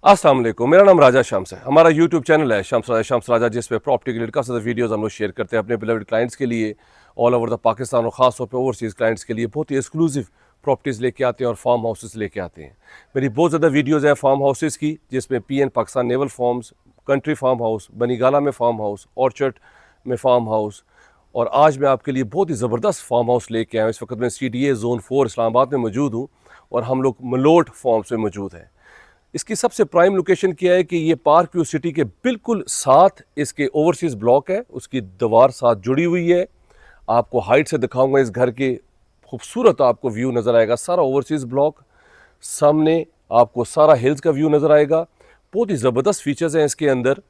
अस्सलाम वालेकुम। मेरा नाम राजा शम्स है। हमारा यूट्यूब चैनल है शम्स राजा, जिस पे प्रॉपर्टी के रिलेटेड काफ़ी वीडियोस हम लोग शेयर करते हैं अपने बिलवेड क्लाइंट्स के लिए, ऑल ओवर द पाकिस्तान और ख़ास तौर पे ओवरसीज़ क्लाइंट्स के लिए बहुत ही एक्सक्लूसिव प्रॉपर्टीज़ लेके आते हैं और फार्म हाउसेस लेके आते हैं। मेरी बहुत ज़्यादा वीडियोज़ हैं फार्म हाउसेस की, जिसमें PN Pakistan naval farms, country farm house, Bani Gala में फार्म हाउस, ऑर्चर्ड में फार्म हाउस, और आज मैं आपके लिए बहुत ही ज़बरदस्त फार्म हाउस लेके आया हूँ। इस वक्त मैं CDA ज़ोन 4 इस्लामाबाद में मौजूद हूँ और हम लोग मलोट फार्म्स में मौजूद हैं। इसकी सबसे प्राइम लोकेशन क्या है कि ये पार्क व्यू सिटी के बिल्कुल साथ इसके ओवरसीज़ ब्लॉक है, उसकी दीवार साथ जुड़ी हुई है। आपको हाइट से दिखाऊंगा इस घर के, खूबसूरत आपको व्यू नज़र आएगा। सारा ओवरसीज़ ब्लॉक, सामने आपको सारा हिल्स का व्यू नज़र आएगा। बहुत ही ज़बरदस्त फीचर्स हैं इसके अंदर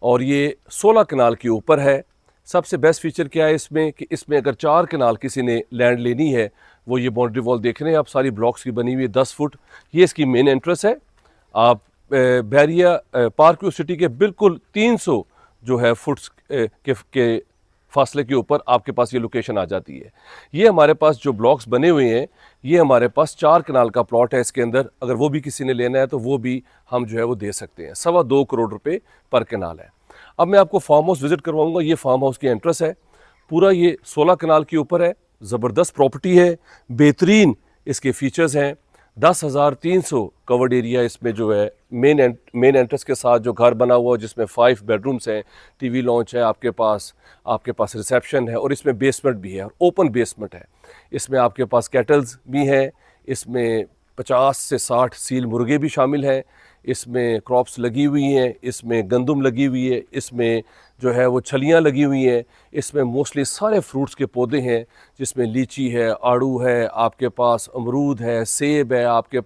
और ये 16 कनाल के ऊपर है। सबसे बेस्ट फीचर क्या है इसमें कि इसमें अगर 4 कनाल किसी ने लैंड लेनी है, वो ये बाउंड्री वॉल देख रहे हैं आप, सारी ब्लॉक्स की बनी हुई है 10 फुट। ये इसकी मेन एंट्रेंस है। आप बैरिया पार्क व्यू सिटी के बिल्कुल 300 जो है फुट्स के फासले के ऊपर आपके पास ये लोकेशन आ जाती है। ये हमारे पास जो ब्लॉक्स बने हुए हैं, ये हमारे पास 4 कनाल का प्लॉट है। इसके अंदर अगर वो भी किसी ने लेना है तो वो भी हम जो है वो दे सकते हैं। 2.25 करोड़ रुपए पर कनाल है। अब मैं आपको फार्म हाउस विजिट करवाऊंगा। ये फार्म हाउस की एंट्रेंस है। पूरा ये 16 कनाल के ऊपर है। ज़बरदस्त प्रॉपर्टी है, बेहतरीन इसके फीचर्स हैं। 10,300 कवर्ड एरिया इसमें जो है मेन एंट्रेंस के साथ जो घर बना हुआ है, जिसमें 5 बेडरूम्स हैं, TV लॉन्च है आपके पास रिसेप्शन है और इसमें बेसमेंट भी है और ओपन बेसमेंट है। इसमें आपके पास कैटल्स भी हैं, इसमें 50 से 60 सील मुर्गे भी शामिल हैं, इसमें क्रॉप्स लगी हुई हैं, इसमें गंदम लगी हुई है, इसमें जो है वो छलियाँ लगी हुई हैं, इसमें मोस्टली सारे फ्रूट्स के पौधे हैं, जिसमें लीची है, आड़ू है, आपके पास अमरूद है, सेब है, आपके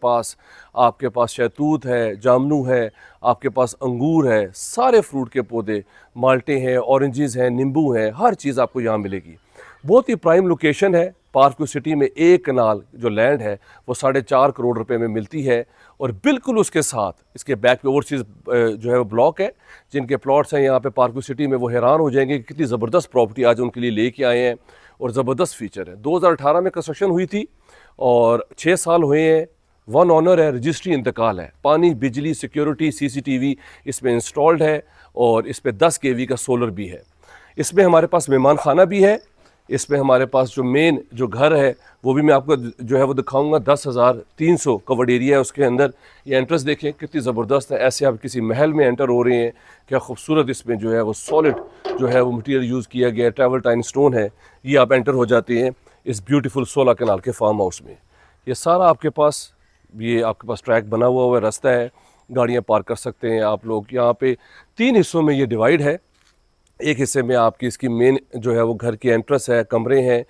पास शहतूत है, जामनू है, आपके पास अंगूर है, सारे फ्रूट के पौधे, माल्टे हैं, ऑरेंजेस हैं, नींबू हैं, हर चीज़ आपको यहाँ मिलेगी। बहुत ही प्राइम लोकेशन है। पार्क व्यू सिटी में 1 कनाल जो लैंड है वो 4.5 करोड़ रुपए में मिलती है और बिल्कुल उसके साथ इसके बैक पे ओवरसीज़ जो है वो ब्लॉक है। जिनके प्लॉट्स हैं यहाँ पे पार्क व्यू सिटी में, वो हैरान हो जाएंगे कि कितनी ज़बरदस्त प्रॉपर्टी आज उनके लिए लेके आए हैं और ज़बरदस्त फीचर है। 2018 में कंस्ट्रक्शन हुई थी और 6 साल हुए हैं। 1 ऑनर है, रजिस्ट्री इंतकाल है। पानी, बिजली, सिक्योरिटी, CCTV इसमें इंस्टॉल्ड है और इस पर 10 kV का सोलर भी है। इसमें हमारे पास मेहमान खाना भी है। इसमें हमारे पास जो मेन जो घर है वो भी मैं आपको जो है वो दिखाऊंगा। 10,300 कवर्ड एरिया है उसके अंदर। ये एंट्रेंस देखें कितनी ज़बरदस्त है, ऐसे आप किसी महल में एंटर हो रहे हैं। क्या खूबसूरत इसमें जो है वो सॉलिड जो है वो मटेरियल यूज़ किया गया है, ट्रैवलटाइन स्टोन है। ये आप एंटर हो जाते हैं इस ब्यूटीफुल 16 कनाल के फार्म हाउस में। ये सारा आपके पास ट्रैक बना हुआ रास्ता है, गाड़ियाँ पार्क कर सकते हैं आप लोग। यहाँ पे 3 हिस्सों में ये डिवाइड है। एक हिस्से में आपकी इसकी मेन जो है वो घर की एंट्रेंस है, कमरे हैं।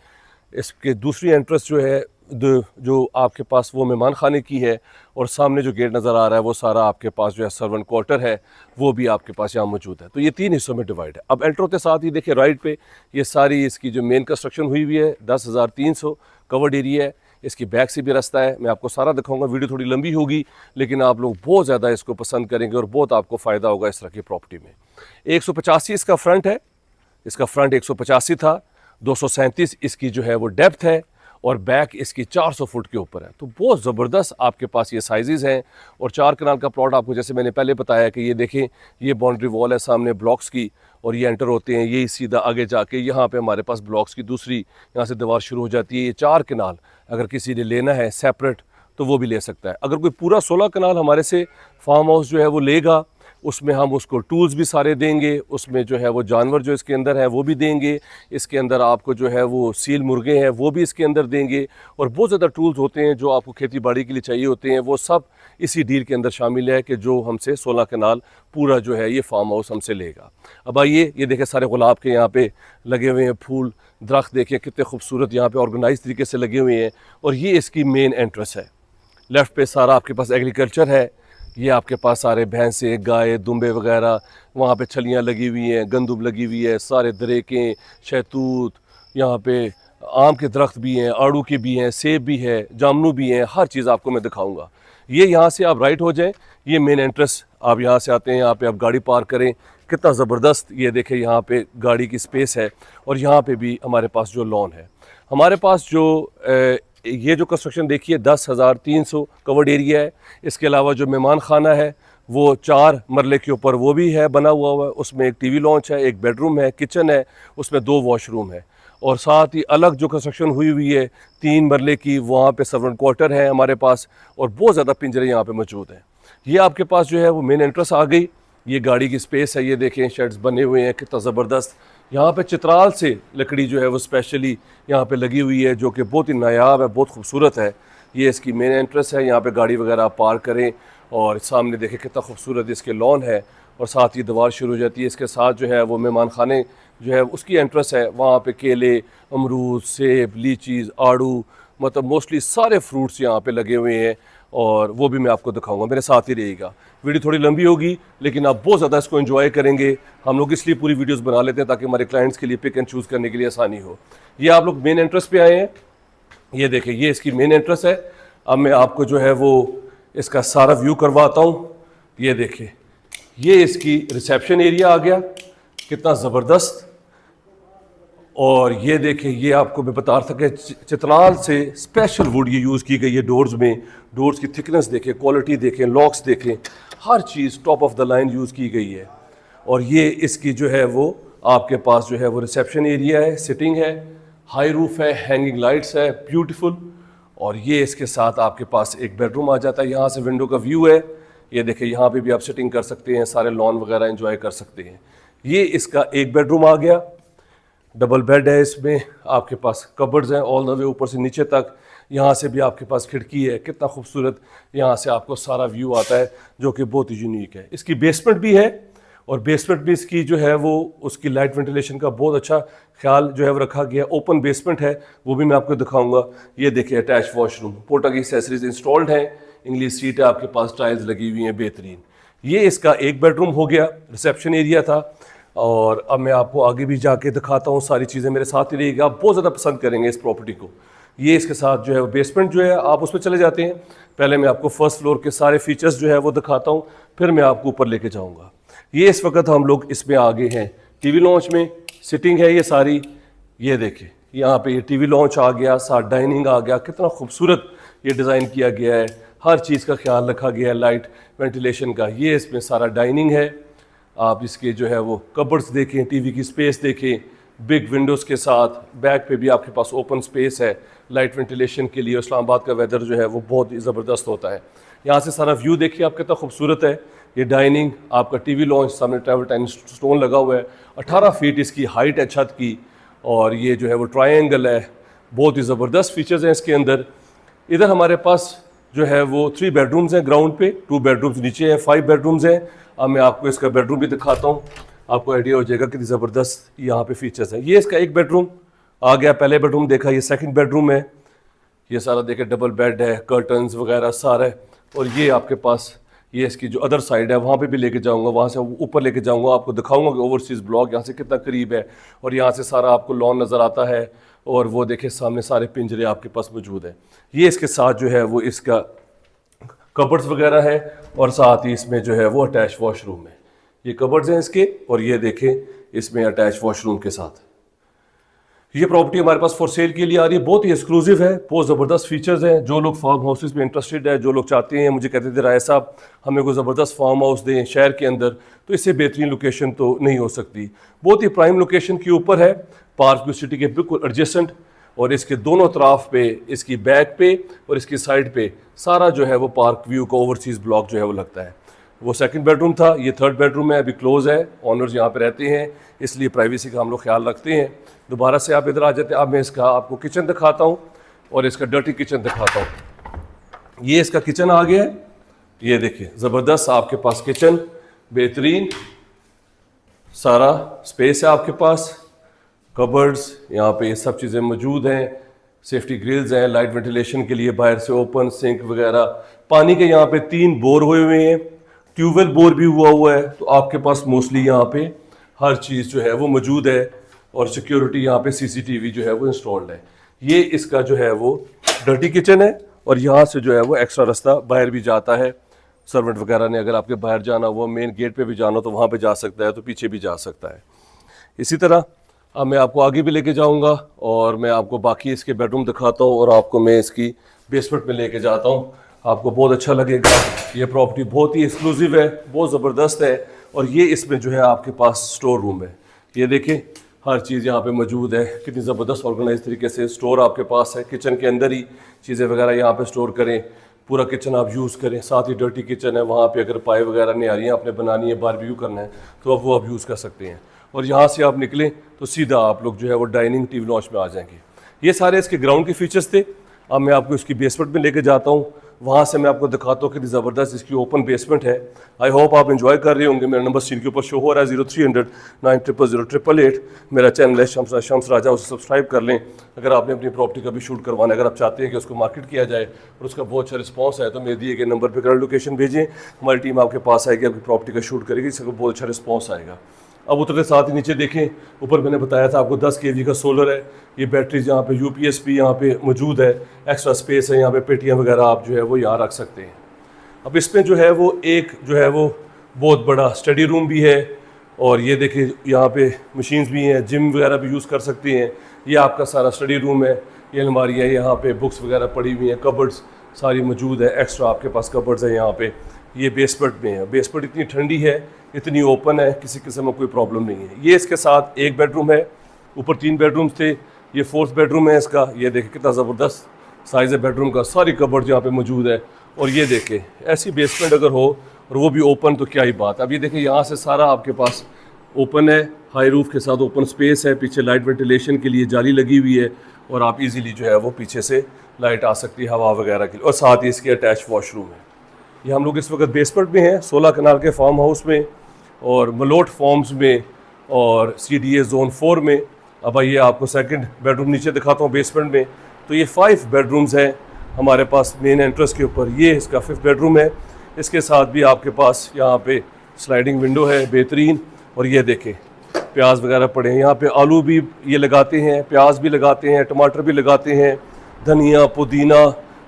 इसके दूसरी एंट्रेंस जो है जो आपके पास वो मेहमान खाने की है और सामने जो गेट नज़र आ रहा है वो सारा आपके पास जो है सर्वेंट क्वार्टर है, वो भी आपके पास यहाँ मौजूद है। तो ये 3 हिस्सों में डिवाइड है। अब एंटर होते साथ ही देखिए राइट पे ये सारी इसकी जो मेन कंस्ट्रक्शन हुई हुई है। 10,300 कवर्ड एरिया है। इसकी बैक से भी रास्ता है, मैं आपको सारा दिखाऊंगा। वीडियो थोड़ी लंबी होगी लेकिन आप लोग बहुत ज़्यादा इसको पसंद करेंगे और बहुत आपको फ़ायदा होगा इस तरह की प्रॉपर्टी में। 185 इसका फ्रंट है, इसका फ्रंट 185 था। 237 इसकी जो है वो डेप्थ है और बैक इसकी 400 फुट के ऊपर है। तो बहुत ज़बरदस्त आपके पास ये साइजेस हैं और 4 कनाल का प्लॉट आपको जैसे मैंने पहले बताया कि ये देखें, ये बाउंड्री वॉल है सामने ब्लॉक्स की और ये एंटर होते हैं। ये सीधा आगे जाके यहाँ पे हमारे पास ब्लॉक्स की दूसरी यहाँ से दीवार शुरू हो जाती है। ये 4 कनाल अगर किसी ने लेना है सेपरेट तो वो भी ले सकता है। अगर कोई पूरा 16 कनाल हमारे से फार्म हाउस जो है वो लेगा, उसमें हम उसको टूल्स भी सारे देंगे, उसमें जो है वो जानवर जो इसके अंदर है वो भी देंगे। इसके अंदर आपको जो है वो सील मुर्गे हैं वो भी इसके अंदर देंगे और बहुत ज़्यादा टूल्स होते हैं जो आपको खेती बाड़ी के लिए चाहिए होते हैं, वो सब इसी डील के अंदर शामिल है कि जो हमसे 16 कनाल पूरा जो है ये फार्म हाउस हमसे लेगा। अब आइए, ये देखें सारे गुलाब के यहाँ पे लगे हुए हैं फूल, दरख्त देखें कितने खूबसूरत यहाँ पे ऑर्गेनाइज तरीके से लगे हुए हैं और ये इसकी मेन एंट्रेंस है। लेफ़्ट पे सारा आपके पास एग्रीकल्चर है। ये आपके पास सारे भैंसे, गाय, दुम्बे वगैरह, वहाँ पे छलियाँ लगी हुई हैं, गंदुम लगी हुई है, सारे दरेकें, शहतूत, यहाँ पे आम के दरख्त भी हैं, आड़ू के भी हैं, सेब भी है, जामनू भी हैं, हर चीज़ आपको मैं दिखाऊंगा। ये यहाँ से आप राइट हो जाएं, ये मेन एंट्रेंस, आप यहाँ से आते हैं, यहाँ पे आप गाड़ी पार्क करें। कितना ज़बरदस्त ये देखें यहाँ पे गाड़ी की स्पेस है और यहाँ पे भी हमारे पास जो लॉन है। हमारे पास जो ये जो कंस्ट्रक्शन देखिए 10,300 कवर्ड एरिया है। इसके अलावा जो मेहमान खाना है वो 4 मरले के ऊपर वो भी है बना हुआ है। उसमें एक टीवी लॉन्च है, एक बेडरूम है, किचन है, उसमें 2 वॉशरूम है और साथ ही अलग जो कंस्ट्रक्शन हुई हुई है 3 मरले की, वहाँ पे सर्वेंट क्वार्टर है हमारे पास और बहुत ज़्यादा पिंजरे यहाँ पे मौजूद हैं। ये आपके पास जो है वो मेन एंट्रेंस आ गई। ये गाड़ी की स्पेस है, ये देखें शेड्स बने हुए हैं कितना ज़बरदस्त। यहाँ पे चित्राल से लकड़ी जो है वो स्पेशली यहाँ पे लगी हुई है जो कि बहुत ही नायाब है, बहुत खूबसूरत है। ये इसकी मेन एंट्रेंस है, यहाँ पे गाड़ी वगैरह आप पार्क करें और सामने देखें कितना खूबसूरत इसके लॉन है और साथ ही दीवार शुरू हो जाती है। इसके साथ जो है वो मेहमान खाने जो है उसकी एंट्रेंस है, वहाँ पे केले, अमरूद, सेब, लीचीज़, आड़ू, मतलब मोस्टली सारे फ्रूट्स यहाँ पे लगे हुए हैं और वो भी मैं आपको दिखाऊंगा, मेरे साथ ही रहिएगा। वीडियो थोड़ी लंबी होगी लेकिन आप बहुत ज़्यादा इसको एंजॉय करेंगे। हम लोग इसलिए पूरी वीडियोस बना लेते हैं ताकि हमारे क्लाइंट्स के लिए पिक एंड चूज़ करने के लिए आसानी हो। ये आप लोग मेन एंट्रेंस पे आए हैं, ये देखें ये इसकी मेन एंट्रेंस है। अब मैं आपको जो है वो इसका सारा व्यू करवाता हूँ। ये देखें ये इसकी रिसेप्शन एरिया आ गया, कितना ज़बरदस्त। और ये देखें ये आपको मैं बता रहा था कि चित्राल से स्पेशल वुड ये यूज़ की गई है डोर्स में। डोर्स की थिकनेस देखें, क्वालिटी देखें, लॉक्स देखें, हर चीज़ top of the line use की गई है। और ये इसकी जो है वो आपके पास जो है वो रिसेप्शन एरिया है, सिटिंग है, हाई रूफ है, हैंगिंग लाइट्स है, ब्यूटीफुल। और ये इसके साथ आपके पास एक बेडरूम आ जाता है, यहाँ से विंडो का व्यू है। ये देखें यहाँ पे भी आप सिटिंग कर सकते हैं, सारे लॉन वगैरह एंजॉय कर सकते हैं। ये इसका एक बेडरूम आ गया, डबल बेड है, इसमें आपके पास कबर्ड्स हैं ऑल द वे ऊपर से नीचे तक। यहाँ से भी आपके पास खिड़की है, कितना खूबसूरत यहाँ से आपको सारा व्यू आता है जो कि बहुत ही यूनिक है। इसकी बेसमेंट भी है और बेसमेंट भी इसकी जो है वो उसकी लाइट वेंटिलेशन का बहुत अच्छा ख्याल जो है वो रखा गया। ओपन बेसमेंट है, वो भी मैं आपको दिखाऊंगा। ये देखिए अटैच वॉशरूम, पोर्टा की एक्सेसरीज इंस्टॉल्ड हैं, इंग्लिश सीट है आपके पास, टाइल्स लगी हुई हैं बेहतरीन। ये इसका एक बेडरूम हो गया, रिसेप्शन एरिया था। और अब मैं आपको आगे भी जाके दिखाता हूँ, सारी चीज़ें मेरे साथ ही रहेगी, आप बहुत ज़्यादा पसंद करेंगे इस प्रॉपर्टी को। ये इसके साथ जो है बेसमेंट जो है आप उसमें चले जाते हैं। पहले मैं आपको फर्स्ट फ्लोर के सारे फीचर्स जो है वो दिखाता हूँ, फिर मैं आपको ऊपर लेके जाऊँगा। ये इस वक्त हम लोग इसमें आगे हैं टीवी लॉन्च में, सिटिंग है ये सारी। ये देखिए यहाँ पे ये टीवी लॉन्च आ गया, साथ डाइनिंग आ गया, कितना खूबसूरत ये डिज़ाइन किया गया है, हर चीज़ का ख्याल रखा गया है, लाइट वेंटिलेशन का। ये इसमें सारा डाइनिंग है। आप इसके जो है वो कबर्ड्स देखें, टीवी की स्पेस देखें, बिग विंडोज़ के साथ, बैक पे भी आपके पास ओपन स्पेस है लाइट वेंटिलेशन के लिए। इस्लामाबाद का वेदर जो है वो बहुत ही ज़बरदस्त होता है। यहाँ से सारा व्यू देखिए आप कितना खूबसूरत है। ये डाइनिंग, आपका टीवी लॉन्च, सामने ट्रैवल टाइम स्टोन लगा हुआ है, 18 फीट इसकी हाइट है छत की। और ये जो है वो ट्रायंगल है, बहुत ही ज़बरदस्त फीचर्स हैं इसके अंदर। इधर हमारे पास जो है वो 3 बेडरूम्स हैं ग्राउंड पे, 2 बेडरूम्स नीचे हैं, 5 बेडरूम्स हैं। अब मैं आपको इसका बेडरूम भी दिखाता हूँ, आपको आइडिया हो जाएगा कितनी ज़बरदस्त यहाँ पे फीचर्स हैं। ये इसका एक बेडरूम आ गया, पहले बेडरूम देखा, ये सेकंड बेडरूम है। ये सारा देखे डबल बेड है, कर्टन्स वगैरह सारा है। और ये आपके पास ये इसकी जो अदर साइड है वहाँ पे भी लेके जाऊँगा, वहाँ से ऊपर लेके जाऊँगा, आपको दिखाऊँगा कि ओवरसीज़ ब्लॉक यहाँ से कितना करीब है। और यहाँ से सारा आपको लॉन नज़र आता है और वो देखे सामने सारे पिंजरे आपके पास मौजूद हैं। ये इसके साथ जो है वो इसका कबर्ड्स वगैरह है और साथ ही इसमें जो है वो अटैच वॉशरूम है। ये कबर्ड्स हैं इसके और ये देखें इसमें अटैच वॉशरूम के साथ। ये प्रॉपर्टी हमारे पास फॉर सेल के लिए आ रही है, बहुत ही एक्सक्लूसिव है, बहुत ज़बरदस्त फीचर्स हैं। जो लोग फार्म हाउसेस में इंटरेस्टेड है, जो लोग चाहते हैं, मुझे कहते थे राय साहब हमें कोई ज़बरदस्त फार्म हाउस दें शहर के अंदर, तो इससे बेहतरीन लोकेशन तो नहीं हो सकती। बहुत ही प्राइम लोकेशन के ऊपर है, पार्क व्यू सिटी के बिल्कुल एडजेसेंट। और इसके दोनों तरफ पे, इसकी बैक पे और इसकी साइड पे सारा जो है वो पार्क व्यू का ओवरसीज़ ब्लॉक जो है वो लगता है। वो सेकंड बेडरूम था, ये थर्ड बेडरूम है, अभी क्लोज है, ऑनर्स यहाँ पे रहते हैं इसलिए प्राइवेसी का हम लोग ख्याल रखते हैं। दोबारा से आप इधर आ जाते हैं। अब मैं इसका आपको किचन दिखाता हूँ और इसका डर्टी किचन दिखाता हूँ। ये इसका किचन आ गया है, ये देखिए ज़बरदस्त आपके पास किचन, बेहतरीन सारा स्पेस है आपके पास, कबर्ड्स यहाँ पे ये सब चीज़ें मौजूद हैं, सेफ्टी ग्रिल्स हैं लाइट वेंटिलेशन के लिए, बाहर से ओपन सिंक वगैरह। पानी के यहाँ पे 3 बोर हुए हुए हैं, ट्यूबवेल बोर भी हुआ है, तो आपके पास मोस्टली यहाँ पे हर चीज़ जो है वो मौजूद है। और सिक्योरिटी यहाँ पे CCTV जो है वो इंस्टॉल्ड है। ये इसका जो है वो डर्टी किचन है और यहाँ से जो है वो एक्स्ट्रा रास्ता बाहर भी जाता है। सर्वेंट वगैरह ने अगर आपके बाहर जाना हो, मेन गेट पे भी जाना हो तो वहाँ पे जा सकता है, तो पीछे भी जा सकता है। इसी तरह अब मैं आपको आगे भी लेके जाऊंगा और मैं आपको बाकी इसके बेडरूम दिखाता हूँ और आपको मैं इसकी बेसमेंट में लेके जाता हूँ। आपको बहुत अच्छा लगेगा। ये प्रॉपर्टी बहुत ही एक्सक्लूसिव है, बहुत ज़बरदस्त है। और ये इसमें जो है आपके पास स्टोर रूम है। ये देखें हर चीज़ यहाँ पे मौजूद है, कितनी ज़बरदस्त ऑर्गेनाइज तरीके से स्टोर आपके पास है। किचन के अंदर ही चीज़ें वगैरह यहाँ पे स्टोर करें, पूरा किचन आप यूज़ करें। साथ ही डर्टी किचन है, वहाँ पे अगर पाए वगैरह नहीं आ रही हैं, आपने बनानी है, बारबेक्यू करना है, तो अब वो आप यूज़ कर सकते हैं। और यहाँ से आप निकलें तो सीधा आप लोग जो है वो डाइनिंग टीवी लॉन्च में आ जाएंगे। ये सारे इसके ग्राउंड के फीचर्स थे। अब मैं आपको इसकी बेसमेंट में लेके जाता हूँ, वहाँ से मैं आपको दिखाता हूँ कितनी ज़बरदस्त इसकी ओपन बेसमेंट है। आई होप आप एंजॉय कर रहे होंगे। मेरा नंबर स्क्रीन के ऊपर शो हो रहा है 0300 9000888। मेरा चैनल है शम्स राजा, उसे सब्सक्राइब कर लें। अगर आपने अपनी प्रॉपर्टी का भी शूट करवाना है, अगर आप चाहते हैं कि उसको मार्केट किया जाए और उसका बहुत अच्छा रिस्पॉन्स है, तो मेरे दिए गए नंबर पर करंट लोकेशन भेजें, हमारी टीम आपके पास आएगी, आपकी प्रॉपर्टी का शूट करेगी, इसका बहुत अच्छा रिस्पॉन्स आएगा। अब उतरते साथ ही नीचे देखें, ऊपर मैंने बताया था आपको 10 kV का सोलर है। ये बैटरीज यहाँ पे UPS भी यहाँ पे मौजूद है, एक्स्ट्रा स्पेस है यहाँ पे, पेटियाँ वगैरह आप जो है वो यहाँ रख सकते हैं। अब इसमें जो है वो एक जो है वो बहुत बड़ा स्टडी रूम भी है। और ये देखिए यहाँ पे मशीन्स भी हैं, जिम वगैरह भी यूज़ कर सकते हैं। ये आपका सारा स्टडी रूम है। ये अलमारियाँ, यहाँ पे बुक्स वगैरह पड़ी हुई हैं, कबर्ड्स सारी मौजूद है, एक्स्ट्रा आपके पास कबर्ड्स है यहाँ पे। ये बेसमेंट में है। बेसमेंट इतनी ठंडी है, इतनी ओपन है, किसी किस्म में कोई प्रॉब्लम नहीं है। ये इसके साथ एक बेडरूम है, ऊपर 3 बेडरूम्स थे, ये 4th बेडरूम है इसका। ये देखें कितना ज़बरदस्त साइज़ है बेडरूम का, सारी कबर्ड यहाँ पे मौजूद है। और ये देखें ऐसी बेसमेंट अगर हो और वो भी ओपन, तो क्या ही बात। अब ये देखें यहाँ से सारा आपके पास ओपन है, हाई रूफ के साथ ओपन स्पेस है, पीछे लाइट वेंटिलेशन के लिए जाली लगी हुई है, और आप इजीली जो है वो पीछे से लाइट आ सकती है हवा वगैरह के लिए। और साथ ही इसके अटैच वॉशरूम है। ये हम लोग इस वक्त बेसमेंट में हैं, 16 कनाल के फार्म हाउस में और मलोट फॉर्म्स में और CDA जोन 4 में। अब आइए आपको सेकंड बेडरूम नीचे दिखाता हूँ बेसमेंट में। तो ये 5 बेडरूम्स हैं हमारे पास मेन एंट्रेंस के ऊपर। ये इसका 5th बेडरूम है। इसके साथ भी आपके पास यहाँ पे स्लाइडिंग विंडो है बेहतरीन। और ये देखें प्याज वगैरह पड़े हैं यहाँ पे, आलू भी ये लगाते हैं, प्याज भी लगाते हैं, टमाटर भी लगाते हैं, धनिया पुदीना,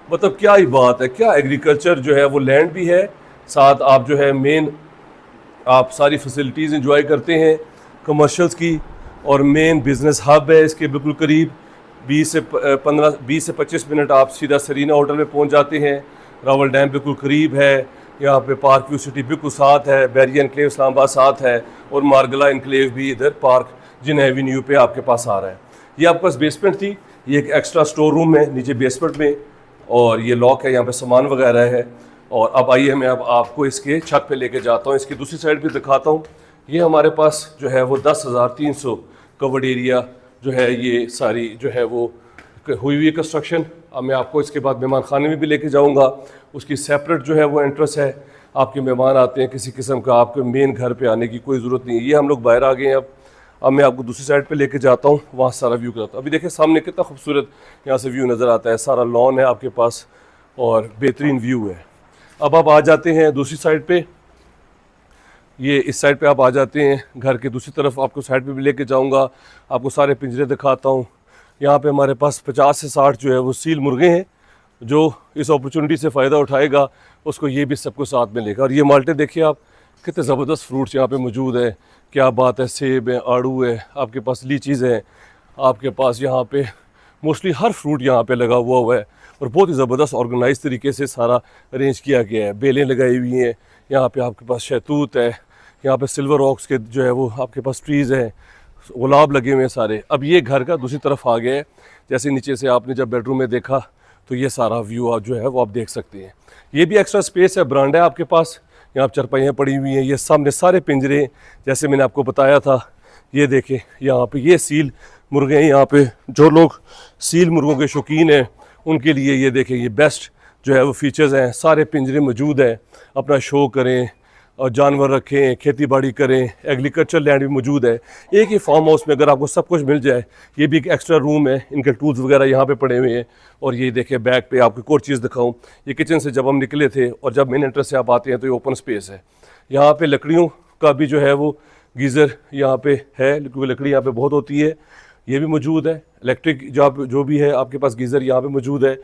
मतलब क्या ही बात है, क्या एग्रीकल्चर जो है वो लैंड भी है, साथ आप जो है मेन आप सारी फैसिलिटीज़ इंजॉय करते हैं कमर्शियल्स की। और मेन बिज़नेस हब है इसके बिल्कुल करीब 20 से 25 मिनट आप सीधा सरीना होटल में पहुंच जाते हैं। रावल डैम बिल्कुल करीब है, यहाँ पे पार्क व्यू सिटी बिल्कुल साथ है, बैरिया इनक्लेव इस्लामाबाद साथ है, और मारगला इनक्लेव भी इधर पार्क जिन एवेन्यू पे आपके पास आ रहा है। ये आपके पास बेसमेंट थी, ये एक एक्स्ट्रा स्टोर रूम है नीचे बेसमेंट में, और ये लॉक है, यहाँ पे सामान वगैरह है। और अब आइए मैं अब आपको इसके छत पे लेके जाता हूँ, इसकी दूसरी साइड भी दिखाता हूँ। ये हमारे पास जो है वो 10,300 कवर्ड एरिया जो है, ये सारी जो है वो हुई हुई कंस्ट्रक्शन। अब मैं आपको इसके बाद मेहमान खाने में भी लेके जाऊँगा, उसकी सेपरेट जो है वो एंट्रेंस है। आपके मेहमान आते हैं किसी किस्म का, आपके मेन घर पे आने की कोई ज़रूरत नहीं है। ये हम लोग बाहर आ गए हैं। अब मैं आपको दूसरी साइड पे लेके जाता हूँ, वहाँ सारा व्यू कराता हूँ। अभी देखिए सामने कितना खूबसूरत यहाँ से व्यू नज़र आता है, सारा लॉन है आपके पास और बेहतरीन व्यू है। अब आप आ जाते हैं दूसरी साइड पे, ये इस साइड पे आप आ जाते हैं, घर के दूसरी तरफ आपको साइड पे भी लेके जाऊंगा, आपको सारे पिंजरे दिखाता हूँ। यहाँ पे हमारे पास 50 से 60 जो है वो सील मुर्गे हैं, जो इस अपॉर्चुनिटी से फ़ायदा उठाएगा उसको ये भी सबको साथ में लेगा। और ये माल्टे देखिए आप, कितने ज़बरदस्त फ्रूट्स यहाँ पे मौजूद है, क्या बात है। सेब है, आड़ू है, आपके पास लीचीज़ हैं, आपके पास यहाँ पे मोस्टली हर फ्रूट यहाँ पे लगा हुआ है, और बहुत ही ज़बरदस्त ऑर्गेनाइज तरीके से सारा अरेंज किया गया है। बेलें लगाई हुई हैं, यहाँ पे आपके पास शहतूत है, यहाँ पे सिल्वर रॉक्स के जो है वो आपके पास ट्रीज़ हैं, गुलाब लगे हुए हैं सारे। अब ये घर का दूसरी तरफ आ गया है, जैसे नीचे से आपने जब बेडरूम में देखा तो ये सारा व्यू आप जो है वो आप देख सकते हैं। ये भी एक्स्ट्रा स्पेस है, बरांडा है आपके पास, यहाँ चरपाइयाँ पड़ी हुई हैं, ये सामने सारे पिंजरे जैसे मैंने आपको बताया था। ये देखें यहाँ पे ये सील मुर्गे हैं, यहाँ पे जो लोग सील मुर्गों के शौकीन हैं उनके लिए ये देखें ये बेस्ट जो है वो फीचर्स हैं। सारे पिंजरे मौजूद हैं, अपना शो करें और जानवर रखें, खेती बाड़ी करें, एग्रीकल्चर लैंड भी मौजूद है। एक ही फार्म हाउस में अगर आपको सब कुछ मिल जाए। ये भी एक एक्स्ट्रा रूम है, इनके टूल्स वगैरह यहाँ पे पड़े हुए हैं। और ये देखें बैक पे आपको एक और चीज़ दिखाऊं, ये किचन से जब हम निकले थे और जब मेन एंट्रेंस से आप आते हैं तो ये ओपन स्पेस है। यहाँ पे लकड़ियों का भी जो है वो गीज़र यहाँ पे है, क्योंकि लकड़ी यहाँ पे बहुत होती है, ये भी मौजूद है। इलेक्ट्रिक जो भी है आपके पास गीज़र यहाँ पे मौजूद है।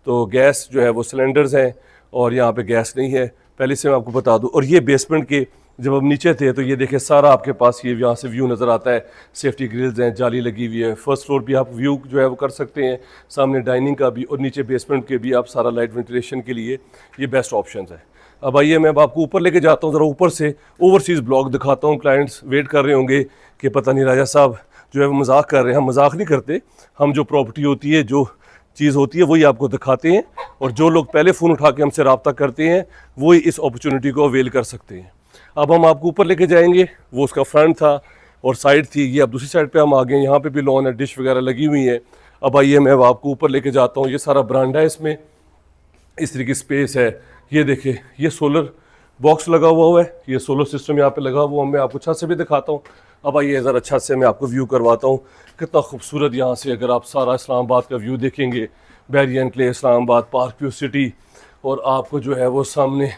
तो गैस जो है वो सिलेंडर्स हैं और यहाँ पे गैस नहीं है, पहले से मैं आपको बता दूं। और ये बेसमेंट के जब हम नीचे थे तो ये देखिए सारा आपके पास ये यहाँ से व्यू नज़र आता है, सेफ्टी ग्रिल्स हैं, जाली लगी हुई है। फर्स्ट फ्लोर भी आप व्यू जो है वो कर सकते हैं, सामने डाइनिंग का भी और नीचे बेसमेंट के भी आप सारा लाइट वेंटिलेशन के लिए ये बेस्ट ऑप्शन है। अब आइए मैं अब आपको ऊपर लेके जाता हूँ, ज़रा ऊपर से ओवरसीज़ ब्लॉक दिखाता हूँ। क्लाइंट्स वेट कर रहे होंगे कि पता नहीं राजा साहब जो है वो मजाक कर रहे हैं। हम मजाक नहीं करते, हम जो प्रॉपर्टी होती है, जो चीज़ होती है वही आपको दिखाते हैं, और जो लोग पहले फ़ोन उठा के हमसे रब्ता करते हैं वही इस अपॉर्चुनिटी को अवेल कर सकते हैं। अब हम आपको ऊपर लेके जाएंगे, वो उसका फ्रंट था और साइड थी, ये अब दूसरी साइड पे हम आ गए। यहाँ पे भी लॉन है, डिश वगैरह लगी हुई है। अब आइए मैं अब आपको ऊपर लेके जाता हूँ। ये सारा बरांडा है, इसमें इस तरह की स्पेस है। ये देखिए ये सोलर बॉक्स लगा हुआ है, ये सोलर सिस्टम यहाँ पे लगा हुआ है। मैं आपको छत से भी दिखाता हूँ। अब आइए ज़रा छत से मैं आपको व्यू करवाता हूँ, कितना खूबसूरत यहाँ से अगर आप सारा इस्लामाबाद का व्यू देखेंगे, barrier enclave Islamabad, park view city, और आपको जो है वो सामने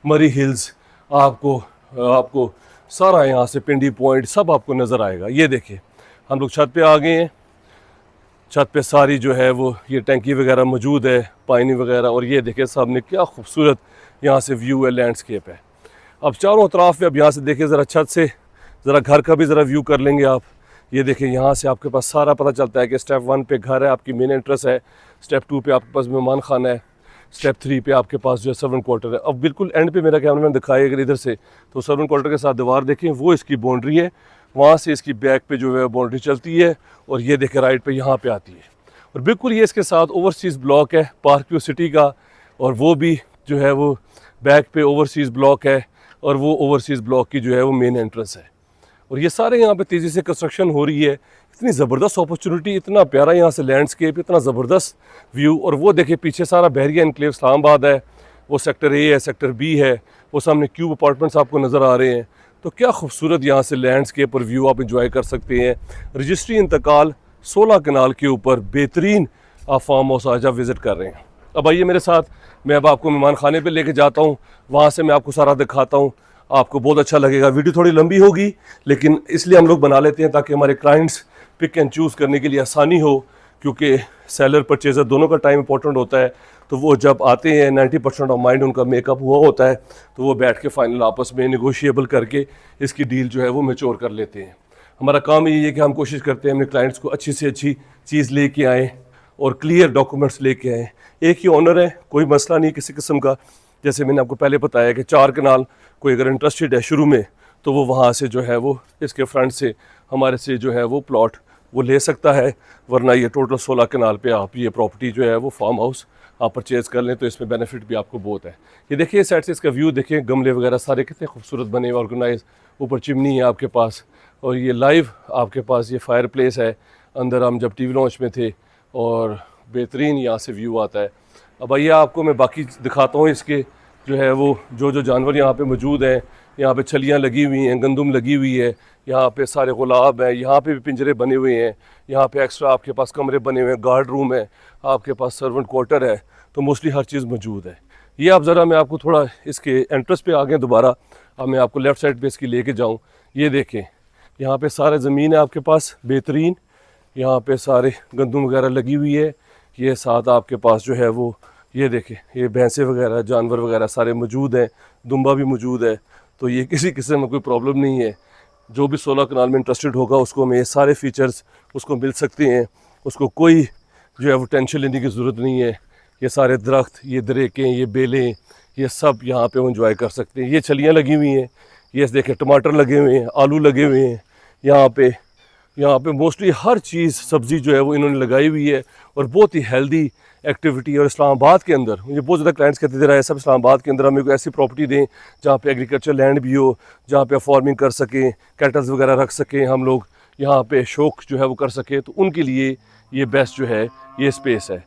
मरी हिल्स, आपको सारा यहाँ से पिंडी पॉइंट सब आपको नज़र आएगा। ये देखिए हम लोग छत पे आ गए हैं। छत पे सारी जो है वो ये टैंकी वगैरह मौजूद है, पानी वगैरह, और ये देखिए सामने क्या खूबसूरत यहाँ से व्यू है, लैंडस्केप है। अब चारों तरफ में अब यहाँ से देखिए ज़रा छत से ज़रा घर का भी ज़रा व्यू कर लेंगे आप। ये देखिए यहाँ से आपके पास सारा पता चलता है कि स्टेप 1 पे घर है, आपकी मेन एंट्रेंस है। स्टेप 2 पे आपके पास मेहमान खाना है। स्टेप 3 पे आपके पास जो है सर्वेंट क्वार्टर है। अब बिल्कुल एंड पे मेरा कैमरामैन दिखाए अगर इधर से, तो सर्वेंट क्वार्टर के साथ दीवार देखें, वो इसकी बाउंड्री है। वहाँ से इसकी बैक पे जो है बाउंड्री चलती है, और ये देखें राइट पे यहाँ पे आती है। और बिल्कुल ये इसके साथ ओवरसीज़ ब्लॉक है पार्क व्यू सिटी का, और वो भी जो है वो बैक पे ओवरसीज़ ब्लॉक है, और वो ओवरसीज़ ब्लॉक की जो है वो मेन एंट्रेंस है। और ये सारे यहाँ पे तेज़ी से कंस्ट्रक्शन हो रही है। इतनी ज़बरदस्त अपॉर्चुनिटी, इतना प्यारा यहाँ से लैंडस्केप, इतना ज़बरदस्त व्यू। और वो देखिए पीछे सारा बैरियर एनक्लेव इस्लामाबाद है, वो सेक्टर ए है, सेक्टर बी है, वो सामने क्यूब अपार्टमेंट्स आपको नज़र आ रहे हैं। तो क्या खूबसूरत यहाँ से लैंडस्केप और व्यू आप इंजॉय कर सकते हैं। रजिस्ट्री इंतकाल 16 कनाल के ऊपर बेहतरीन आप फार्म हाउस आज आप विज़िट कर रहे हैं। अब आइए मेरे साथ, मैं अब आपको मेहमान खाने पे लेके जाता हूँ, वहाँ से मैं आपको सारा दिखाता हूँ। आपको बहुत अच्छा लगेगा। वीडियो थोड़ी लंबी होगी, लेकिन इसलिए हम लोग बना लेते हैं ताकि हमारे क्लाइंट्स पिक एंड चूज़ करने के लिए आसानी हो, क्योंकि सेलर परचेज़र दोनों का टाइम इंपॉर्टेंट होता है। तो वो जब आते हैं 90% ऑफ माइंड उनका मेकअप हुआ होता है, तो वो बैठ के फाइनल आपस में निगोशिएबल करके इसकी डील जो है वो मैच्योर कर लेते हैं। हमारा काम यही है कि हम कोशिश करते हैं अपने क्लाइंट्स को अच्छी से अच्छी चीज़ लेके आएँ और क्लियर डॉक्यूमेंट्स लेके आएँ। एक ही ऑनर है, कोई मसला नहीं किसी किस्म का। जैसे मैंने आपको पहले बताया कि 4 कनाल कोई अगर इंटरेस्टेड है शुरू में, तो वो वहाँ से जो है वो इसके फ्रंट से हमारे से जो है वो प्लॉट वो ले सकता है। वरना ये टोटल 16 कनाल पे आप ये प्रॉपर्टी जो है वो फार्म हाउस आप परचेज़ कर लें, तो इसमें बेनिफिट भी आपको बहुत है। ये देखिए इस साइड से इसका व्यू देखिए, गमले वगैरह सारे कितने खूबसूरत बने हुए, ऑर्गेनाइज। ऊपर चिमनी है आपके पास, और ये लाइव आपके पास ये फायर प्लेस है। अंदर हम जब टीवी लॉन्च में थे, और बेहतरीन यहाँ से व्यू आता है। अब आइए आपको मैं बाकी दिखाता हूँ इसके जो है वो जो जानवर यहाँ पे मौजूद हैं। यहाँ पे छलियाँ लगी हुई हैं, गंदम लगी हुई है, यहाँ पे सारे गुलाब हैं, यहाँ पे भी पिंजरे बने हुए हैं, यहाँ पे एक्स्ट्रा आपके पास कमरे बने हुए हैं, गार्ड रूम है, आपके पास सर्वेंट क्वार्टर है। तो मोस्टली हर चीज़ मौजूद है। ये आप ज़रा मैं आपको थोड़ा इसके एंट्रेंस पे आ गए दोबारा। अब मैं आपको लेफ़्ट साइड पे इसकी लेके जाऊँ। ये देखें यहाँ पे सारा ज़मीन है आपके पास बेहतरीन, यहाँ पे सारे गंदम वगैरह लगी हुई है। ये साथ आपके पास जो है वो ये देखें ये भैंसे वगैरह जानवर वगैरह सारे मौजूद हैं, दुम्बा भी मौजूद है। तो ये किसी किस्म में कोई प्रॉब्लम नहीं है। जो भी 16 कनाल में इंटरेस्टेड होगा उसको में ये सारे फीचर्स उसको मिल सकते हैं। उसको कोई जो है वो टेंशन लेने की ज़रूरत नहीं है। ये सारे दरख्त, ये दरेकें, ये बेलें, ये सब यहाँ पे वो इंजॉय कर सकते हैं। ये छलियाँ लगी हुई हैं, ये देखें टमाटर लगे हुए हैं, आलू लगे हुए हैं। यहाँ पे मोस्टली हर चीज़ सब्ज़ी जो है वो इन्होंने लगाई हुई है, और बहुत ही हेल्दी एक्टिविटी। और इस्लामाबाद के अंदर मुझे बहुत ज़्यादा क्लाइंट्स कहते थे रहा है सब इस्लामाबाद के अंदर हमें कोई ऐसी प्रॉपर्टी दें जहाँ पे एग्रीकल्चर लैंड भी हो, जहाँ पे फार्मिंग कर सकें, कैटल्स वगैरह रख सकें, हम लोग यहाँ पे शौक जो है वो कर सकें। तो उनके लिए ये बेस्ट जो है ये स्पेस है।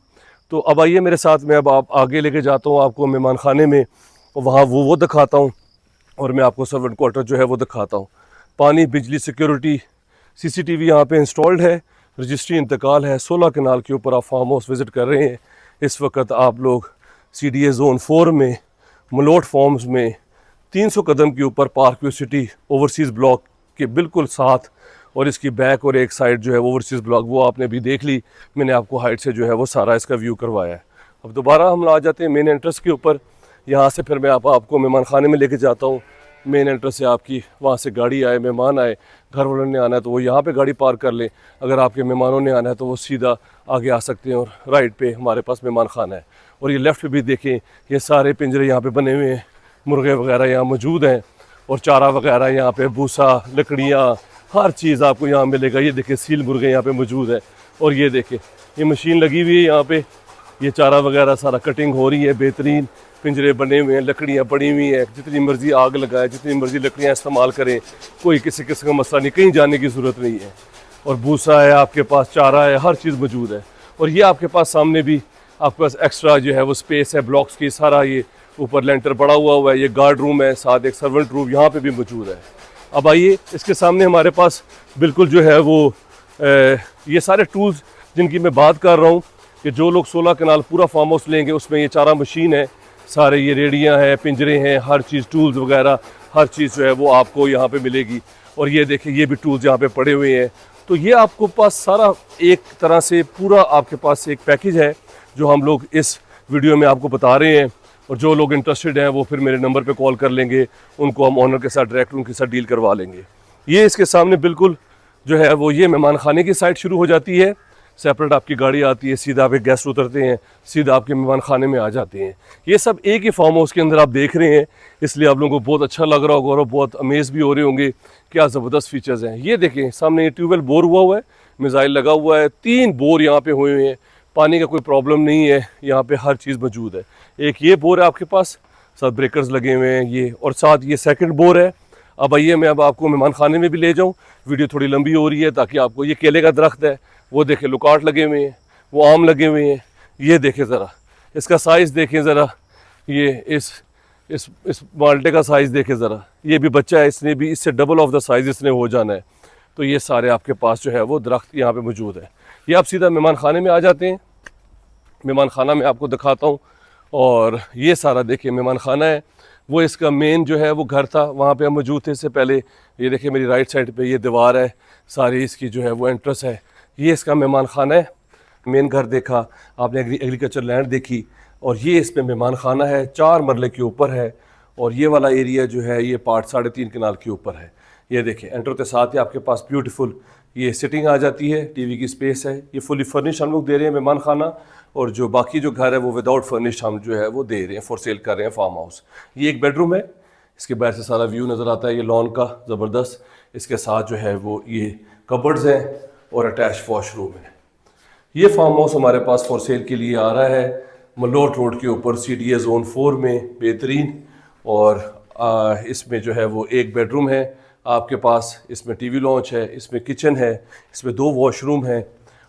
तो अब आइए मेरे साथ, मैं अब आप आगे लेके जाता हूँ आपको मेहमान खाने में, और वहाँ वो दिखाता हूँ, और मैं आपको सर्वेंट क्वार्टर जो है वो दिखाता हूँ। पानी, बिजली, सिक्योरिटी, CCTV यहाँ पे इंस्टॉल्ड है। रजिस्ट्री इंतकाल है। 16 कनाल के ऊपर आप फार्म हाउस विज़िट कर रहे हैं। इस वक्त आप लोग CDA ज़ोन 4 में मलोट फार्म्स में 300 कदम के ऊपर park view city overseas block के बिल्कुल साथ, और इसकी बैक और एक साइड जो है ओवरसीज़ ब्लॉक वो आपने भी देख ली। मैंने आपको हाइट से जो है वो सारा इसका व्यू करवाया है। अब दोबारा हम आ जाते हैं मेन एंट्रेंस के ऊपर। यहाँ से फिर मैं आपको मेहमान खाने में लेके जाता हूँ। मेन एंट्रेंस से आपकी वहाँ से गाड़ी आए, मेहमान आए, घर वालों ने आना है तो वो यहाँ पे गाड़ी पार्क कर लें, अगर आपके मेहमानों ने आना है तो वो सीधा आगे आ सकते हैं। और राइट पे हमारे पास मेहमान खाना है। और ये लेफ़्ट भी देखें, ये सारे पिंजरे यहाँ पे बने हुए हैं, मुर्गे वगैरह यहाँ मौजूद हैं और चारा वगैरह यहाँ पे, भूसा, लकड़ियाँ, हर चीज़ आपको यहाँ मिलेगा। ये देखें सील मुर्गे यहाँ पे मौजूद है। और ये देखें ये मशीन लगी हुई है यहाँ पे, ये चारा वगैरह सारा कटिंग हो रही है, बेहतरीन पिंजरे बने हुए हैं, लकड़ियाँ पड़ी हुई हैं, जितनी मर्ज़ी आग लगाए, जितनी मर्ज़ी लकड़ियाँ इस्तेमाल करें, कोई किसी किस्म का मसला नहीं, कहीं जाने की ज़रूरत नहीं है। और भूसा है आपके पास, चारा है, हर चीज़ मौजूद है। और ये आपके पास सामने भी आपके पास एक्स्ट्रा जो है वो स्पेस है ब्लॉक्स की, सारा ये ऊपर लेंटर पड़ा हुआ है, ये गार्ड रूम है, साथ एक सर्वेंट रूम यहाँ पे भी मौजूद है। अब आइए इसके सामने हमारे पास बिल्कुल जो है वो ये सारे टूल्स जिनकी मैं बात कर रहा हूँ कि जो लोग 16 कनाल पूरा फार्म हाउस लेंगे उसमें ये चारा मशीन है, सारे ये रेडियाँ हैं, पिंजरे हैं, हर चीज़ टूल्स वगैरह हर चीज़ जो है वो आपको यहाँ पे मिलेगी। और ये देखिए ये भी टूल्स यहाँ पे पड़े हुए हैं। तो ये आपको पास सारा एक तरह से पूरा आपके पास एक पैकेज है जो हम लोग इस वीडियो में आपको बता रहे हैं। और जो लोग इंटरेस्टेड हैं वो फिर मेरे नंबर पे कॉल कर लेंगे, उनको हम ऑनर के साथ डायरेक्ट उनके साथ डील करवा लेंगे। ये इसके सामने बिल्कुल जो है वो ये मेहमान खाने की साइड शुरू हो जाती है, सेपरेट आपकी गाड़ी आती है, सीधा आप एक गेस्ट उतरते हैं, सीधा आपके मेहमान खाने में आ जाते हैं। ये सब एक ही फार्म हाउस के अंदर आप देख रहे हैं, इसलिए आप लोगों को बहुत अच्छा लग रहा होगा और बहुत अमेज भी हो रहे होंगे, क्या ज़बरदस्त फीचर्स हैं। ये देखें सामने ये ट्यूबवेल बोर हुआ है, मिसाइल लगा हुआ है, 3 बोर यहाँ पे हुए हुए हैं, पानी का कोई प्रॉब्लम नहीं है, यहाँ पे हर चीज़ मौजूद है। एक ये बोर है आपके पास, साथ ब्रेकर्स लगे हुए हैं ये, और साथ ये सेकंड बोर है। अब आइए मैं अब आपको मेहमान खाने में भी ले जाऊँ, वीडियो थोड़ी लंबी हो रही है ताकि आपको, ये केले का दरख्त है, वो देखें लुकाट लगे हुए हैं, वो आम लगे हुए हैं। ये देखें ज़रा इसका साइज़ देखें ज़रा, ये इस माल्टे का साइज़ देखें ज़रा, ये भी बच्चा है, इसने भी इससे डबल ऑफ द साइज़ इसने हो जाना है। तो ये सारे आपके पास जो है वो दरख्त यहाँ पे मौजूद है। ये आप सीधा मेहमान खाने में आ जाते हैं, मेहमान खाना मैं आपको दिखाता हूँ। और ये सारा देखिए मेहमान खाना है, वो इसका मेन जो है वो घर था, वहाँ पे हम मौजूद थे इससे पहले। ये देखिए मेरी राइट साइड पे ये दीवार है, सारी इसकी जो है वो एंट्रेंस है, ये इसका मेहमान खाना है। मेन घर देखा आपने, एग्रीकल्चर लैंड देखी, और ये इसमें मेहमान खाना है, 4 मरले के ऊपर है। और ये वाला एरिया जो है ये पार्ट 3.5 कनाल के ऊपर है। ये देखिए एंटर के साथ ही आपके पास ब्यूटीफुल ये सिटिंग आ जाती है, टीवी की स्पेस है, ये फुली फर्निश हम लोग दे रहे हैं मेहमान खाना। और जो बाकी जो घर है वो विदाउट फर्निश हम जो है वो दे रहे हैं, फॉर सेल कर रहे हैं फार्म हाउस। ये एक बेडरूम है, इसके बाहर से सारा व्यू नज़र आता है, ये लॉन का ज़बरदस्त। इसके साथ जो है वो ये कबर्ड्स हैं और अटैच वॉशरूम है। ये फार्म हाउस हमारे पास फॉर सेल के लिए आ रहा है मलोट रोड के ऊपर, CDA ज़ोन 4 में, बेहतरीन। और इसमें जो है वो एक बेडरूम है आपके पास, इसमें टीवी लॉन्च है, इसमें किचन है, इसमें 2 वॉशरूम हैं।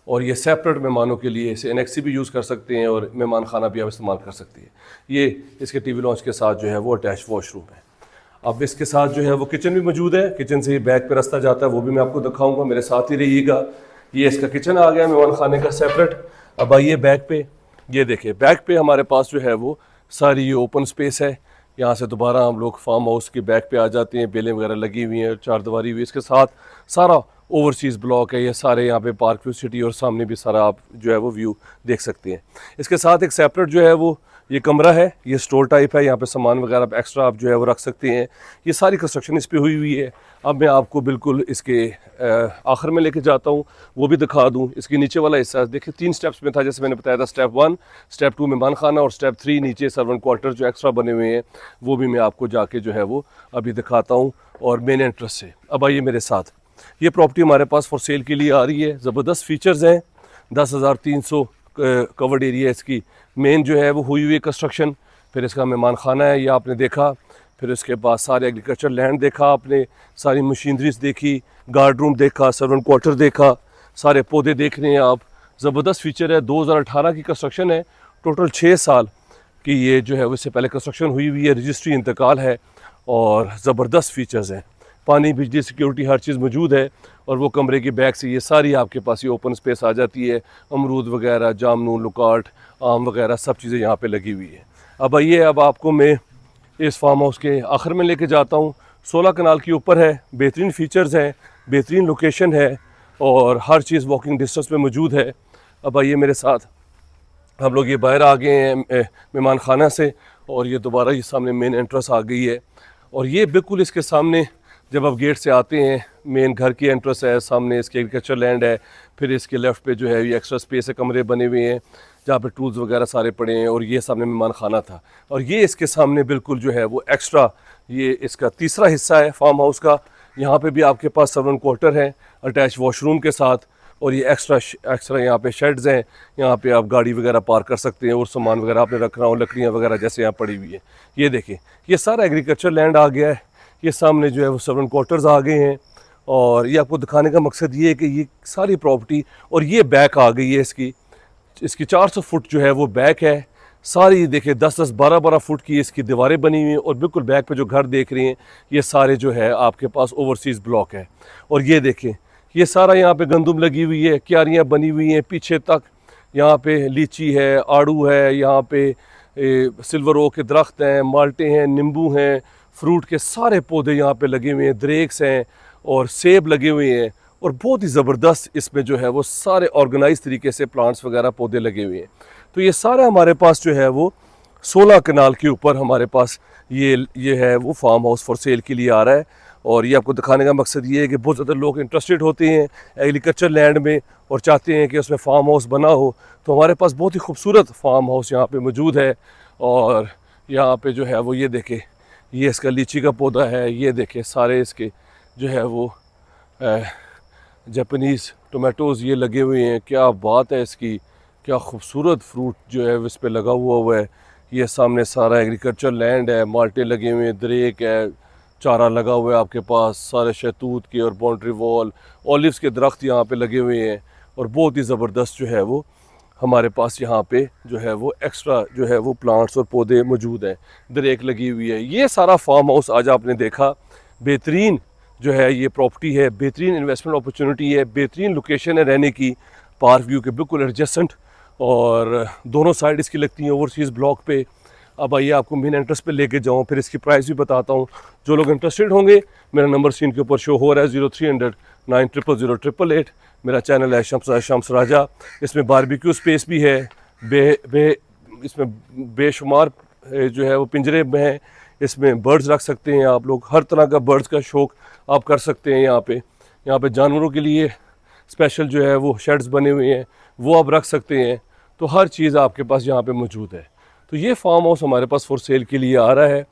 और ये सेपरेट मेहमानों के लिए इसे NXC भी यूज़ कर सकते हैं और मेहमान खाना भी आप इस्तेमाल कर सकते हैं। ये इसके टीवी लॉन्च के साथ जो है वो अटैच वॉशरूम है। अब इसके साथ जो है वो किचन भी मौजूद है, किचन से बैक पे रास्ता जाता है, वो भी मैं आपको दिखाऊंगा, मेरे साथ ही रहिएगा। ये इसका किचन आ गया मेहमान खाने का सेपरेट। अब आइए बैक पे, ये देखिए बैक पे हमारे पास जो है वो सारी ये ओपन स्पेस है। यहाँ से दोबारा हम लोग फार्म हाउस के बैक पे आ जाते हैं, बेलें वगैरह लगी हुई हैं, 4 दीवारी हुई, इसके साथ सारा ओवरसीज़ ब्लॉक है, ये सारे यहाँ पे पार्क व्यू सिटी, और सामने भी सारा आप जो है वो व्यू देख सकते हैं। इसके साथ एक सेपरेट जो है वो ये कमरा है, ये स्टोर टाइप है, यहाँ पे सामान वगैरह एक्स्ट्रा आप जो है वो रख सकते हैं। ये सारी कंस्ट्रक्शन इस पे हुई हुई है। अब मैं आपको बिल्कुल इसके आखिर में लेके जाता हूँ, वो भी दिखा दूँ। इसके नीचे वाला हिस्सा देखिए 3 स्टेप्स में था, जैसे मैंने बताया था, स्टेप 1, स्टेप 2 मेहमान खाना, और स्टेप 3 नीचे सर्वेंट क्वार्टर जो एक्स्ट्रा बने हुए हैं, वो भी मैं आपको जाके जो है वो अभी दिखाता हूँ। और मेन एंट्रेंस से अब आइए मेरे साथ, ये प्रॉपर्टी हमारे पास फॉर सेल के लिए आ रही है, ज़बरदस्त फीचर्स हैं, 10,300 कवर्ड एरिया इसकी, मेन जो है वो हुई हुई कंस्ट्रक्शन। फिर इसका मेहमान खाना है, ये आपने देखा। फिर उसके बाद सारे एग्रीकल्चर लैंड देखा आपने, सारी मशीनरीज देखी, गार्ड रूम देखा, सर्वेंट क्वार्टर देखा, सारे पौधे देख रहे हैं आप। ज़बरदस्त फीचर है, 2018 की कंस्ट्रक्शन है, टोटल 6 साल की ये जो है उससे पहले कंस्ट्रक्शन हुई हुई है, रजिस्ट्री इंतकाल है, और ज़बरदस्त फीचर्स हैं, पानी, बिजली, सिक्योरिटी हर चीज़ मौजूद है। और वो कमरे की बैक से ये सारी आपके पास ये ओपन स्पेस आ जाती है, अमरूद वगैरह, जामनू, लुकाट, आम वगैरह सब चीज़ें यहाँ पे लगी हुई है। अब आइए अब आपको मैं इस फार्म हाउस के आखिर में लेके जाता हूँ। 16 कनाल के ऊपर है, बेहतरीन फ़ीचर्स हैं, बेहतरीन लोकेशन है, और हर चीज़ वॉकिंग डिस्टेंस में मौजूद है। अब आइए मेरे साथ, हम लोग ये बाहर आ गए हैं मेहमान खाना से, और ये दोबारा ये सामने मेन एंट्रेंस आ गई है। और ये बिल्कुल इसके सामने जब आप गेट से आते हैं, मेन घर की एंट्रेंस है, सामने इसके एग्रीकल्चर लैंड है, फिर इसके लेफ़्ट पे जो है ये एक्स्ट्रा स्पेस है, कमरे बने हुए हैं जहाँ पे टूल्स वगैरह सारे पड़े हैं, और ये सामने मेहमान खाना था। और ये इसके सामने बिल्कुल जो है वो एक्स्ट्रा, ये इसका तीसरा हिस्सा है फार्म हाउस का। यहाँ पे भी आपके पास सर्वेंट क्वार्टर है अटैच वॉशरूम के साथ, और ये एक्स्ट्रा यहाँ पे शेड्स हैं, यहाँ पे आप गाड़ी वगैरह पार्क कर सकते हैं, और सामान वगैरह आपने रखना हो, लकड़ियाँ वगैरह जैसे यहाँ पड़ी हुई है। ये देखें, ये सारा एग्रीकल्चर लैंड आ गया है। ये सामने जो है वो सर्वेंट क्वार्टर्स आ गए हैं, और ये आपको दिखाने का मकसद ये है कि ये सारी प्रॉपर्टी, और ये बैक आ गई है इसकी 400 फुट जो है वो बैक है सारी। देखिए 10-10, 12-12 फुट की इसकी दीवारें बनी हुई हैं, और बिल्कुल बैक पे जो घर देख रहे हैं ये सारे जो है आपके पास ओवरसीज़ ब्लॉक है। और ये देखें, ये सारा यहाँ पे गंदुम लगी हुई है, क्यारियाँ बनी हुई हैं पीछे तक, यहाँ पे लीची है, आड़ू है, यहाँ पे सिल्वर ओक के दरख्त हैं, माल्टे हैं, नींबू हैं, फ्रूट के सारे पौधे यहाँ पे लगे हुए हैं, द्रेक्स हैं और सेब लगे हुए हैं, और बहुत ही ज़बरदस्त इसमें जो है वो सारे ऑर्गेनाइज तरीके से प्लांट्स वगैरह पौधे लगे हुए हैं। तो ये सारा हमारे पास जो है वो 16 कनाल के ऊपर हमारे पास ये है वो फार्म हाउस फॉर सेल के लिए आ रहा है। और ये आपको दिखाने का मकसद ये है कि बहुत ज़्यादा लोग इंटरेस्टेड होते हैं एग्रीकल्चर लैंड में और चाहते हैं कि उसमें फार्म हाउस बना हो। तो हमारे पास बहुत ही खूबसूरत फार्म हाउस यहाँ पे मौजूद है। और यहाँ पे जो है वो ये देखें, ये इसका लीची का पौधा है, ये देखें सारे इसके जो है वो जापानीज़ टोमेटोज़ ये लगे हुए हैं। क्या बात है इसकी, क्या खूबसूरत फ्रूट जो है इस पर लगा हुआ है। ये सामने सारा एग्रीकल्चर लैंड है, माल्टे लगे हुए हैं, दरेक है, चारा लगा हुआ है आपके पास, सारे शहतूत के और बाउंड्री वॉल, ऑलिव्स के दरख्त यहाँ पे लगे हुए हैं, और बहुत ही ज़बरदस्त जो है वो हमारे पास यहाँ पे जो है वो एक्स्ट्रा जो है वो प्लांट्स और पौधे मौजूद हैं, दरेक लगी हुई है। ये सारा फार्म हाउस आज आपने देखा, बेहतरीन जो है ये प्रॉपर्टी है, बेहतरीन इन्वेस्टमेंट अपॉर्चुनिटी है, बेहतरीन लोकेशन है रहने की, पार्क व्यू के बिल्कुल एडजेसेंट, और दोनों साइड इसकी लगती हैं ओवरसीज़ ब्लॉक पे। अब आइए आपको मेन एंट्रेंस पे लेके जाऊँ, फिर इसकी प्राइस भी बताता हूँ। जो लोग इंटरेस्टेड होंगे, मेरा नंबर स्क्रीन के ऊपर शो हो रहा है 0300 9000888। मेरा चैनल है शम्स राजा। इसमें बारबेक्यू स्पेस भी है, इसमें बेशुमार जो है वो पिंजरे में हैं, इसमें बर्ड्स रख सकते हैं आप लोग, हर तरह का बर्ड्स का शौक़ आप कर सकते हैं। यहाँ पे जानवरों के लिए स्पेशल जो है वो शेड्स बने हुए हैं, वो आप रख सकते हैं। तो हर चीज़ आपके पास यहाँ पे मौजूद है। तो ये फार्म हाउस हमारे पास फॉर सेल के लिए आ रहा है,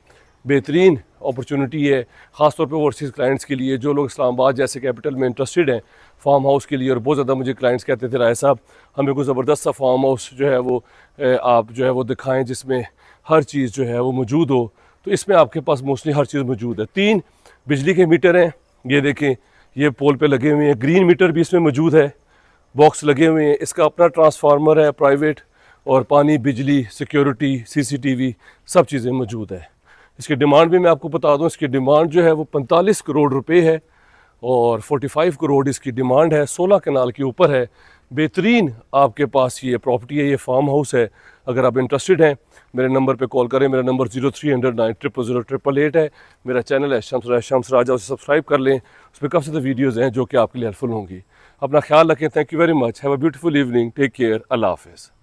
बेहतरीन अपॉर्चुनिटी है ख़ासतौर पे ओवरसीज़ क्लाइंट्स के लिए। जो लोग इस्लामाबाद जैसे कैपिटल में इंटरेस्टेड हैं फार्म हाउस के लिए, और बहुत ज़्यादा मुझे क्लाइंट्स कहते थे राय साहब हमें कोई ज़बरदस्त सा फार्म हाउस जो है वो आप जो है वो दिखाएं जिसमें हर चीज़ जो है वो मौजूद हो। तो इसमें आपके पास मोस्टली हर चीज़ मौजूद है। 3 बिजली के मीटर हैं, ये देखें, ये पोल पे लगे हुए हैं, ग्रीन मीटर भी इसमें मौजूद है, बॉक्स लगे हुए हैं, इसका अपना ट्रांसफार्मर है प्राइवेट, और पानी, बिजली, सिक्योरिटी, CCTV सब चीज़ें मौजूद है। इसकी डिमांड भी मैं आपको बता दूं, इसकी डिमांड जो है वो 45 करोड़ रुपए है, और 45 करोड़ इसकी डिमांड है, 16 कनाल के ऊपर है। बेहतरीन आपके पास ये प्रॉपर्टी है, ये फार्म हाउस है। अगर आप इंटरेस्टेड हैं मेरे नंबर पे कॉल करें, मेरा नंबर 0300 9000888 है। मेरा चैनल है शम्स राजा, उसे सब्सक्राइब कर लें, उसमें काफ़ी सारे वीडियोज़ हैं जो कि आपके लिए हेल्पफुल होंगी। अपना ख्याल रखें, thank you very much, have a beautiful evening, take care, अल्लाह हाफ़िज़।